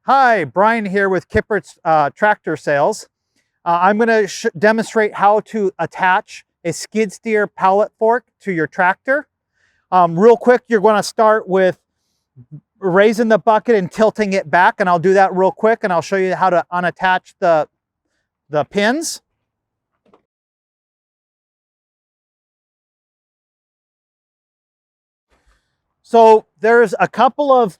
Hi, Brian here with Kippert's Tractor Sales. I'm going to demonstrate how to attach a skid steer pallet fork to your tractor. Real quick, you're going to start with raising the bucket and tilting it back, and I'll do that real quick, and I'll show you how to unattach the pins. So there's a couple of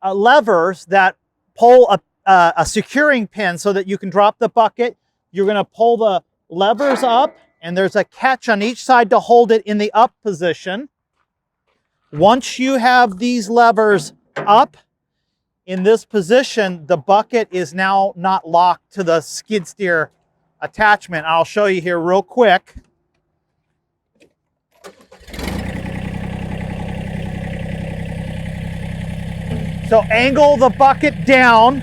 levers that pull a securing pin so that you can drop the bucket. You're going to pull the levers up, and there's a catch on each side to hold it in the up position. Once you have these levers up in this position, the bucket is now not locked to the skid steer attachment. I'll show you here real quick. So angle the bucket down,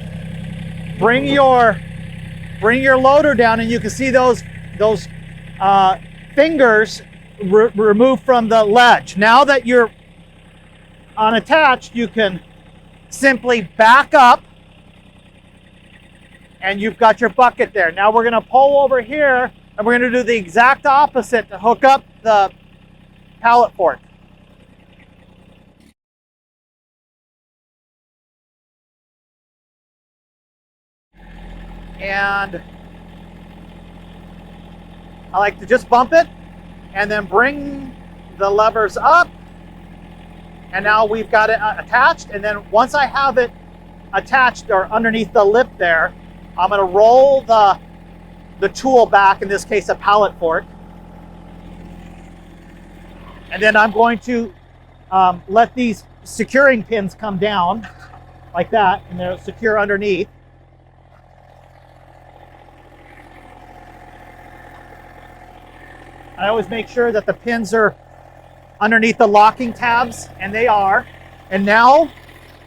bring your loader down, and you can see those fingers removed from the ledge. Now that you're unattached, you can simply back up, and you've got your bucket there. Now we're going to pull over here, and we're going to do the exact opposite to hook up the pallet fork. And I like to just bump it and then bring the levers up, and now we've got it attached. And then once I have it attached or underneath the lip there, I'm going to roll the tool back, in this case a pallet fork, and then I'm going to let these securing pins come down like that, and they're secure underneath. I always make sure that the pins are underneath the locking tabs, and they are. And now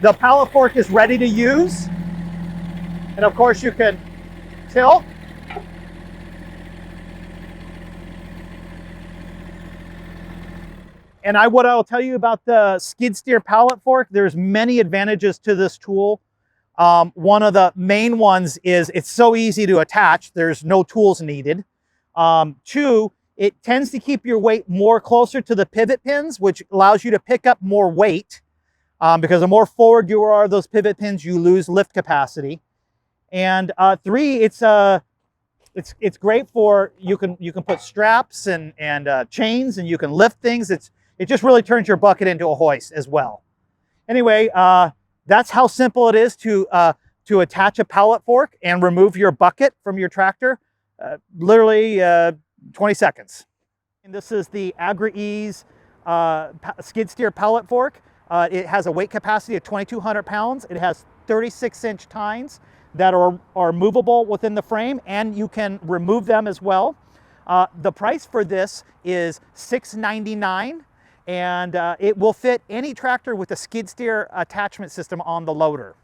the pallet fork is ready to use. And of course you can tilt. And what I'll tell you about the skid steer pallet fork, there's many advantages to this tool. One of the main ones is it's so easy to attach. There's no tools needed. Two, it tends to keep your weight more closer to the pivot pins, which allows you to pick up more weight. Because the more forward you are those pivot pins, you lose lift capacity. And three, it's great for, you can put straps and chains, and you can lift things. It just really turns your bucket into a hoist as well. Anyway, that's how simple it is to attach a pallet fork and remove your bucket from your tractor. Literally 20 seconds. And this is the Agri-Ease skid steer pallet fork. It has a weight capacity of 2,200 pounds. It has 36-inch tines that are movable within the frame, and you can remove them as well. The price for this is $6.99, and it will fit any tractor with a skid steer attachment system on the loader.